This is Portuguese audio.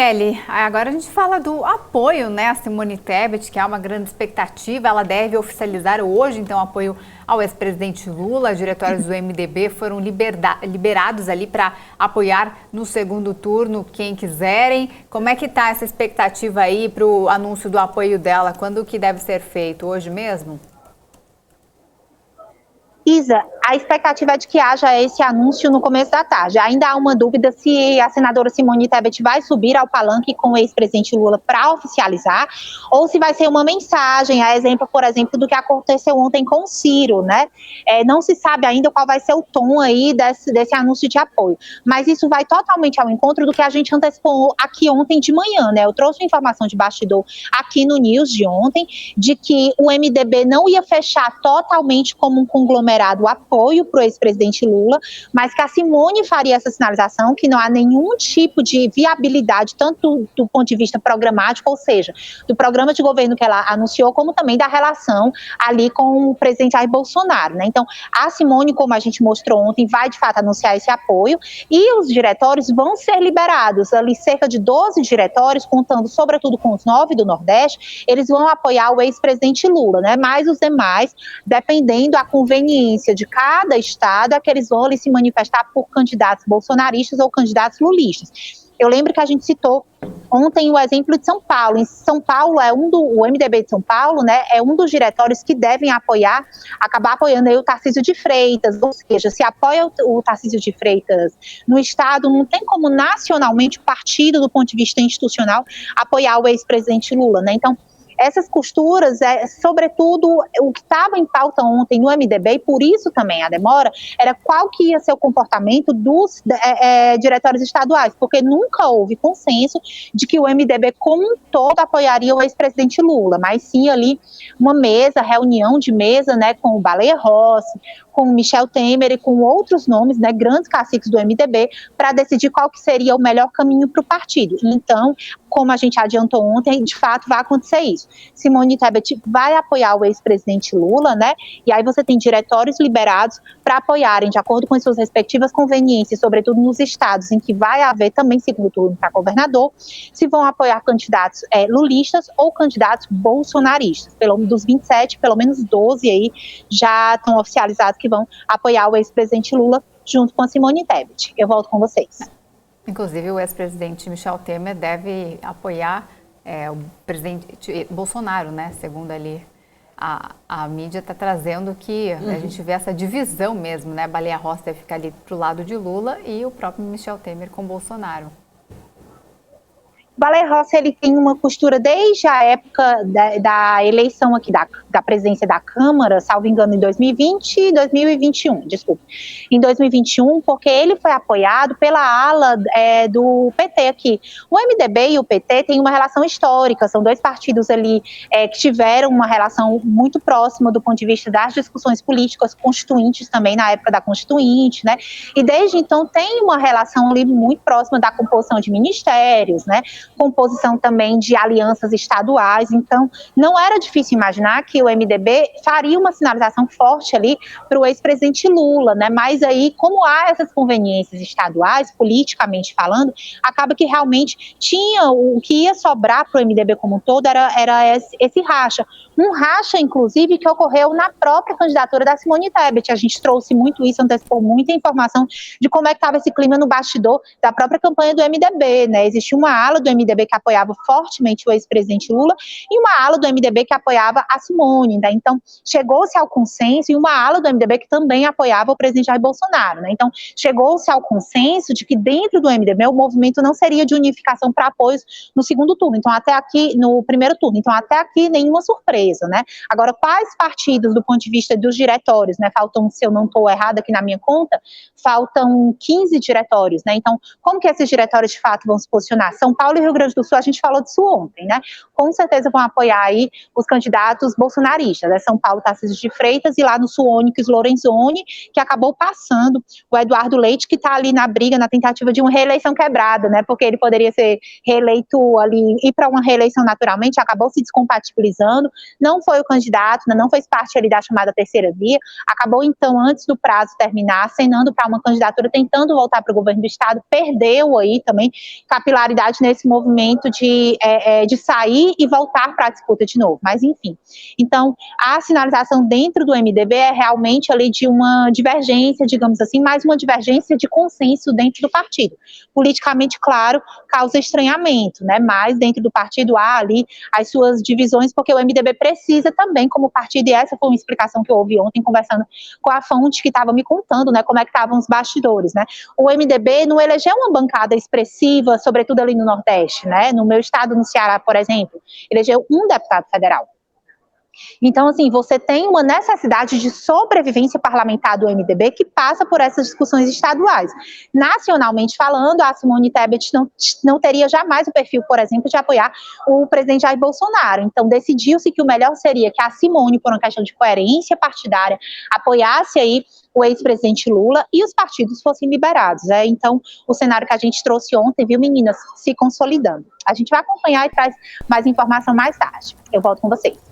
Kelly, agora a gente fala do apoio, né, a Simone Tebet, que é uma grande expectativa. Ela deve oficializar hoje, então, apoio ao ex-presidente Lula. Diretórios do MDB foram liberados ali para apoiar no segundo turno quem quiserem. Como é que está essa expectativa aí para o anúncio do apoio dela? Quando que deve ser feito? Hoje mesmo? Isa, a expectativa é de que haja esse anúncio no começo da tarde. Ainda há uma dúvida se a senadora Simone Tebet vai subir ao palanque com o ex-presidente Lula para oficializar, ou se vai ser uma mensagem, a exemplo, por exemplo, do que aconteceu ontem com o Ciro, né? Não se sabe ainda qual vai ser o tom aí desse anúncio de apoio, mas isso vai totalmente ao encontro do que a gente antecipou aqui ontem de manhã, né? Eu trouxe uma informação de bastidor aqui no News de ontem, de que o MDB não ia fechar totalmente como um conglomerado o apoio para o ex-presidente Lula, mas que a Simone faria essa sinalização, que não há nenhum tipo de viabilidade, tanto do ponto de vista programático, ou seja, do programa de governo que ela anunciou, como também da relação ali com o presidente Jair Bolsonaro, né? Então, a Simone, como a gente mostrou ontem, vai de fato anunciar esse apoio e os diretórios vão ser liberados, ali cerca de 12 diretórios, contando sobretudo com os 9 do Nordeste, eles vão apoiar o ex-presidente Lula, né? Mas os demais, dependendo da conveniência de cada estado, é que eles vão ali se manifestar por candidatos bolsonaristas ou candidatos lulistas. Eu lembro que a gente citou ontem o exemplo de São Paulo. Em São Paulo, o MDB de São Paulo, né, é um dos diretórios que devem acabar apoiando aí o Tarcísio de Freitas, ou seja, se apoia o Tarcísio de Freitas no estado, não tem como nacionalmente o partido, do ponto de vista institucional, apoiar o ex-presidente Lula, né? Então, essas costuras, sobretudo, o que estava em pauta ontem no MDB, e por isso também a demora, era qual que ia ser o comportamento dos diretórios estaduais, porque nunca houve consenso de que o MDB como um todo apoiaria o ex-presidente Lula, mas sim ali uma reunião de mesa, né, com o Baleia Rossi, com o Michel Temer e com outros nomes, né, grandes caciques do MDB, para decidir qual que seria o melhor caminho para o partido. Então, como a gente adiantou ontem, de fato vai acontecer isso. Simone Tebet vai apoiar o ex-presidente Lula, né? E aí você tem diretórios liberados para apoiarem, de acordo com as suas respectivas conveniências, sobretudo nos estados em que vai haver também segundo turno para governador, se vão apoiar candidatos lulistas ou candidatos bolsonaristas. Dos 27, pelo menos 12 aí já estão oficializados que vão apoiar o ex-presidente Lula junto com a Simone Tebet. Eu volto com vocês. Inclusive, o ex-presidente Michel Temer deve apoiar o presidente Bolsonaro, né? Segundo ali a mídia está trazendo que a gente vê essa divisão mesmo, né? Baleia Rossi deve ficar ali pro lado de Lula e o próprio Michel Temer com Bolsonaro. Baleia Rossi, ele tem uma costura desde a época da eleição aqui da presidência da Câmara, salvo engano, em 2020 e 2021, desculpe. Em 2021, porque ele foi apoiado pela ala do PT aqui. O MDB e o PT têm uma relação histórica, são dois partidos ali que tiveram uma relação muito próxima do ponto de vista das discussões políticas constituintes também, na época da Constituinte, né? E desde então tem uma relação ali muito próxima da composição de ministérios, né? Composição também de alianças estaduais, então não era difícil imaginar que o MDB faria uma sinalização forte ali para o ex-presidente Lula, né? Mas aí, como há essas conveniências estaduais, politicamente falando, acaba que realmente tinha o que ia sobrar para o MDB como um todo era esse racha. Um racha, inclusive, que ocorreu na própria candidatura da Simone Tebet. A gente trouxe muito isso, antecipou muita informação de como é que estava esse clima no bastidor da própria campanha do MDB, né? Existia uma ala do MDB que apoiava fortemente o ex-presidente Lula e uma ala do MDB que apoiava a Simone, né? Então, chegou-se ao consenso e uma ala do MDB que também apoiava o presidente Jair Bolsonaro, né? Então, chegou-se ao consenso de que dentro do MDB o movimento não seria de unificação para apoios no segundo turno, então até aqui, no primeiro turno, então até aqui nenhuma surpresa, né? Agora, quais partidos do ponto de vista dos diretórios, né? Faltam, se eu não estou errada aqui na minha conta, faltam 15 diretórios, né? Então, como que esses diretórios de fato vão se posicionar? São Paulo e Rio Grande do Sul, a gente falou disso ontem, né? Com certeza vão apoiar aí os candidatos bolsonaristas, né? São Paulo, Tarcísio de Freitas, e lá no Sul, Onyx Lorenzoni, que acabou passando o Eduardo Leite, que está ali na briga, na tentativa de uma reeleição quebrada, né? Porque ele poderia ser reeleito ali, ir para uma reeleição naturalmente, acabou se descompatibilizando, não foi o candidato, não fez parte ali da chamada terceira via, acabou então, antes do prazo terminar, acenando para uma candidatura, tentando voltar para o governo do estado, perdeu aí também capilaridade nesse movimento de sair e voltar para a disputa de novo, mas enfim. Então, a sinalização dentro do MDB é realmente ali de uma divergência, digamos assim, mais uma divergência de consenso dentro do partido. Politicamente, claro, causa estranhamento, né? Mas dentro do partido há ali as suas divisões, porque o MDB precisa também, como partido, e essa foi uma explicação que eu ouvi ontem, conversando com a fonte que estava me contando, né, como é que estavam os bastidores, né? O MDB não elegeu uma bancada expressiva, sobretudo ali no Nordeste, né? No meu estado, no Ceará, por exemplo, elegeu um deputado federal. Então, assim, você tem uma necessidade de sobrevivência parlamentar do MDB que passa por essas discussões estaduais. Nacionalmente falando, a Simone Tebet não teria jamais o perfil, por exemplo, de apoiar o presidente Jair Bolsonaro. Então, decidiu-se que o melhor seria que a Simone, por uma questão de coerência partidária, apoiasse aí o ex-presidente Lula e os partidos fossem liberados. Então, o cenário que a gente trouxe ontem, viu, meninas, se consolidando. A gente vai acompanhar e traz mais informação mais tarde. Eu volto com vocês.